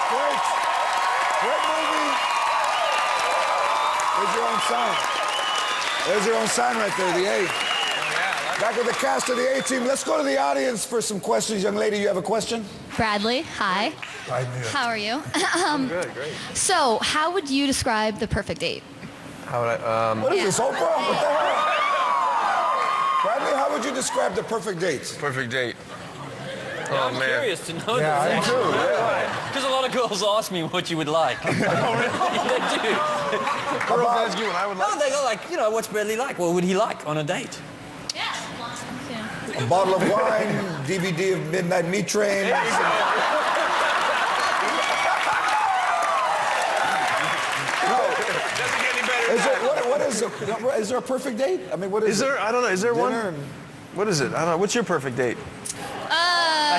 Great. Great movie. There's your own sign. There's your own sign right there, the A. Back with the cast of the A-Team. Let's go to the audience for some questions. Young lady, you have a question? Bradley, hi. Hi, Mia. How are you? I'm good, great. So, how would you describe the perfect date? How would I, What is this, Oprah? What the hell? Bradley, how would you describe the perfect date? Perfect date. I'm curious to know Yeah, I this. do. Yeah. Because a lot of girls ask me what you would like. Oh, really? They do. Girls ask you what I would like. No, they go like, you know, what's Bradley like? What would he like on a date? Yeah. A bottle of wine, DVD of Midnight Meat Train. Is there a perfect date? I mean, what is Is there, I don't know, is there one? What is it? I don't know. What's your perfect date?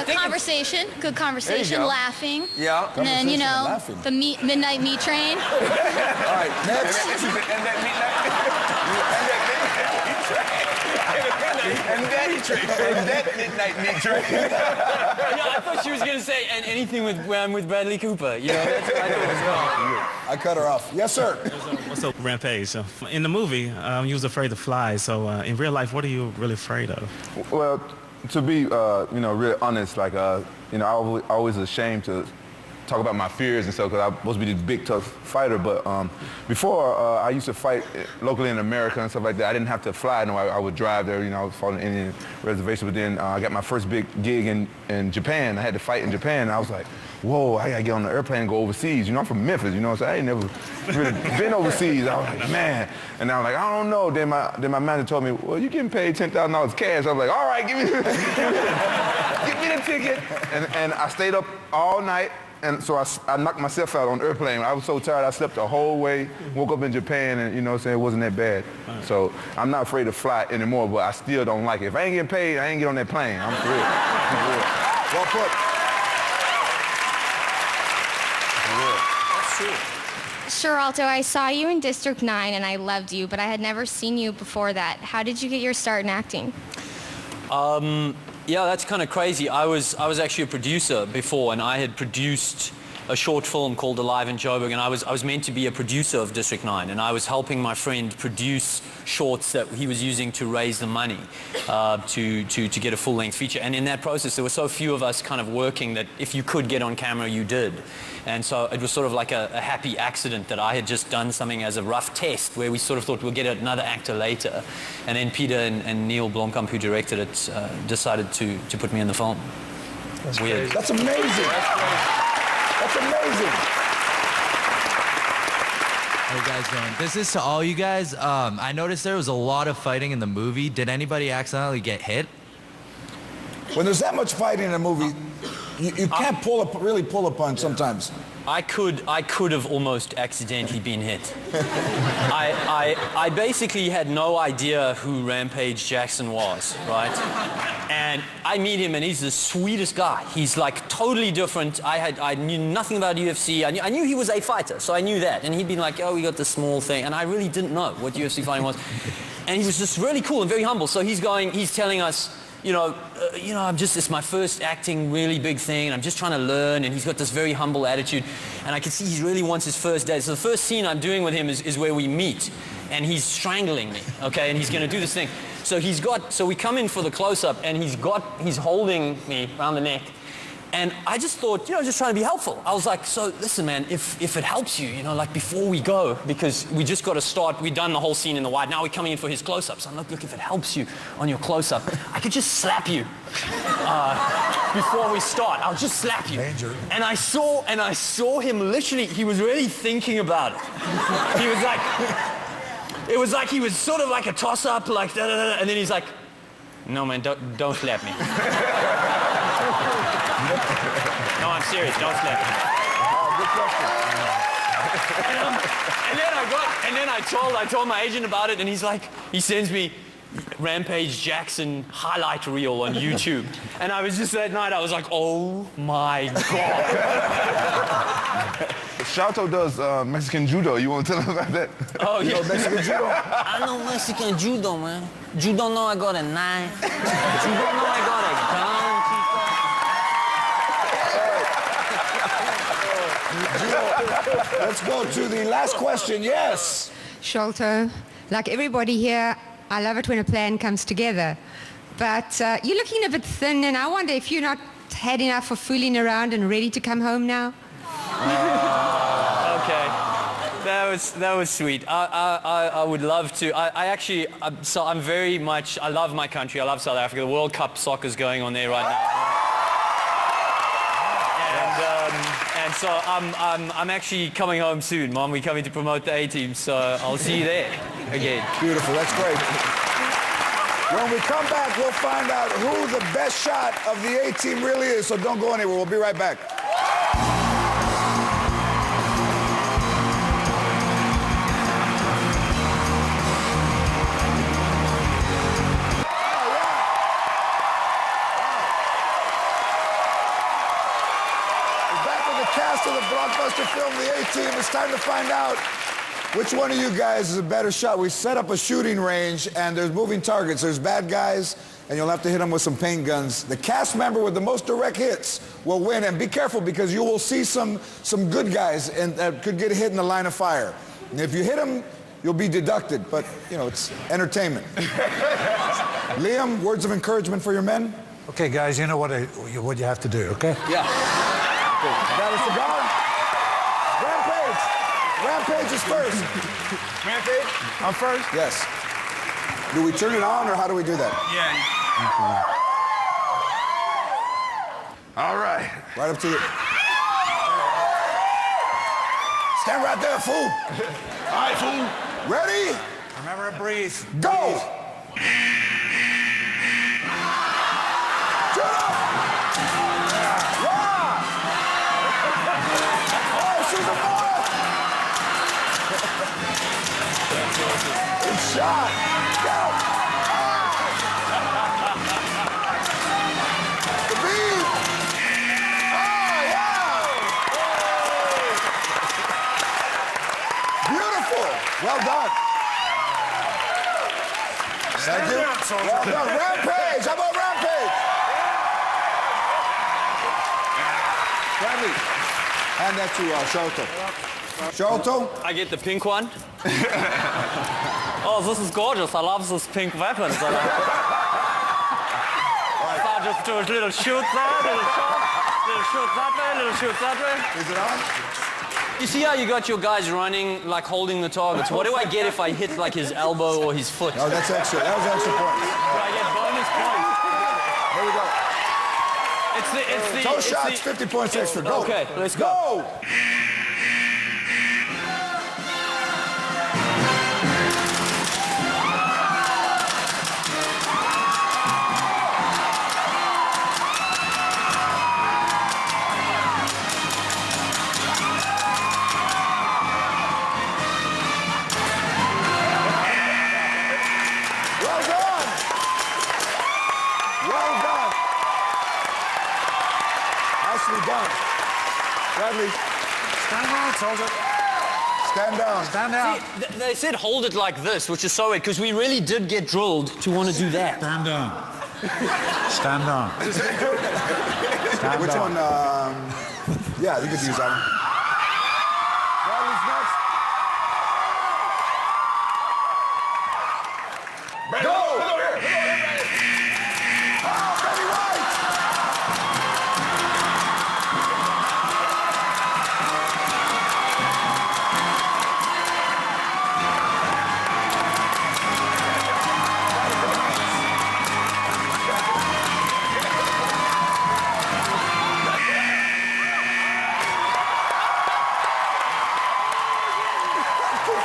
Conversation, good conversation, laughing. Yeah. And then, you know, laughing. the midnight meat train. All right, next. And that midnight meat train. Yeah, I thought she was going to say, and anything with Bradley Cooper. You know, that's what I thought as well. I cut her off. Yes, sir. What's up, Rampage? So, in the movie, you was afraid to fly. So, in real life, what are you really afraid of? Well, to be, you know, real honest, like, you know, I always ashamed to talk about my fears and stuff because I'm supposed to be this big, tough fighter. But before, I used to fight locally in America and stuff like that. I didn't have to fly. No, I would drive there. You know, I was following the Indian reservation. But then I got my first big gig in Japan. I had to fight in Japan. And I was like, whoa, I got to get on the airplane and go overseas. You know, I'm from Memphis. You know what I'm saying? I ain't never really been overseas. I was like, man. And I was like, I don't know. Then my manager told me, well, you're getting paid $10,000 cash. I was like, all right, give me the ticket. And I stayed up all night. And so I knocked myself out on the airplane. I was so tired, I slept the whole way, woke up in Japan, and you know what I'm saying, it wasn't that bad. Right. So I'm not afraid to fly anymore, but I still don't like it. If I ain't getting paid, I ain't get on that plane. I'm for real. Well put. That's true. Sharlto, I saw you in District 9 and I loved you, but I had never seen you before that. How did you get your start in acting? Yeah, that's kind of crazy. I was actually a producer before, and I had produced a short film called Alive in Joburg, and I was meant to be a producer of District 9, and I was helping my friend produce shorts that he was using to raise the money to get a full-length feature. And in that process, there were so few of us kind of working that if you could get on camera, you did. And so it was sort of like a happy accident that I had just done something as a rough test where we sort of thought we'll get another actor later. And then Peter and Neil Blomkamp, who directed it, decided to put me in the film. That's weird. crazy. That's amazing. That's amazing. How you guys doing? This is to all you guys. I noticed there was a lot of fighting in the movie. Did anybody accidentally get hit? When there's that much fighting in a movie, you can't really pull a punch sometimes. I could have almost accidentally been hit. I basically had no idea who Rampage Jackson was, right? And I meet him and he's the sweetest guy. He's like totally different. I knew nothing about UFC. I knew he was a fighter, so I knew that. And he'd been like, oh, we got this small thing. And I really didn't know what UFC fighting was. And he was just really cool and very humble. So he's telling us, it's my first acting really big thing, and I'm just trying to learn, and he's got this very humble attitude, and I can see he really wants his first date. So the first scene I'm doing with him is where we meet, and he's strangling me, okay, and he's going to do this thing. So we come in for the close-up, and he's holding me around the neck, and I just thought, just trying to be helpful. I was like, so listen, man, if it helps you, like before we go, because we just got to start, we've done the whole scene in the wide, now we're coming in for his close-up. So I'm like, look, if it helps you on your close-up, I could just slap you before we start. I'll just slap you. Danger. And I saw him literally, he was really thinking about it. He was like, it was like he was sort of like a toss-up, like da-da-da, and then he's like, no, man, don't slap me. No, I'm serious. Don't slap me. Good question. And then I told my agent about it, and he's like, he sends me Rampage Jackson highlight reel on YouTube, and I was just that night, I was like, oh my god. Sharlto does Mexican judo. You want to tell him about that? Oh, yeah. Mexican judo. I know Mexican judo, man. You don't know I got a knife. You don't know I got a gun, Let's go to the last question. Yes. Sharlto, like everybody here, I love it when a plan comes together. But you're looking a bit thin, and I wonder if you're not had enough for fooling around and ready to come home now? Okay. That was sweet. I would love to. I'm very much, I love my country. I love South Africa. The World Cup soccer's going on there right now. And so I'm actually coming home soon, Mom. We're coming to promote the A-team, so I'll see you there again. Beautiful. That's great. When we come back, we'll find out who the best shot of the A-team really is, so don't go anywhere. We'll be right back. Of the blockbuster film, The A-Team. It's time to find out which one of you guys is a better shot. We set up a shooting range, and there's moving targets. There's bad guys, and you'll have to hit them with some paint guns. The cast member with the most direct hits will win, and be careful because you will see some good guys and that could get hit in the line of fire. And if you hit them, you'll be deducted, but, you know, it's entertainment. Liam, words of encouragement for your men? Okay, guys, you know what you have to do, okay? Yeah. Got a cigar? Rampage. Rampage is first. Rampage? I'm first? Yes. Do we turn it on, or how do we do that? Yeah. All right. Right up to you. Stand right there, fool. All right, fool. Ready? Remember to breathe. Go! Shut up! Good shot. Go. The beat. Oh, yeah. Beautiful. Well done. Thank you. Well done. Rampage. How about Rampage? Bradley. Hand that to Sharlto. Sharlto? I get the pink one. Oh, this is gorgeous. I love these pink weapons. I just do a little shoot there, little shot, little shoot that way, little shoot that way. Is it on? You see how you got your guys running, like holding the targets? What do I get if I hit like his elbow or his foot? Oh, that's extra. That was extra points. Do I get bonus points? There we go. It's the Toe shots, 50 points extra. Go. Okay, let's go. Done. Bradley. Stand down, soldier. Stand down. Stand down. See, they said hold it like this, which is so weird, because we really did get drilled to want to do that. Stand down. Stand down. Stand Which down. one? Yeah, you could use that one. Bradley's next. Go!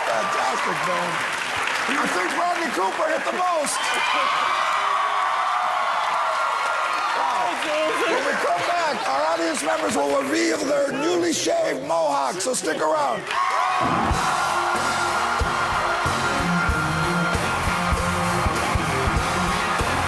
Fantastic, man. I think Bradley Cooper hit the most. Wow. When we come back, our audience members will reveal their newly shaved mohawks, so stick around.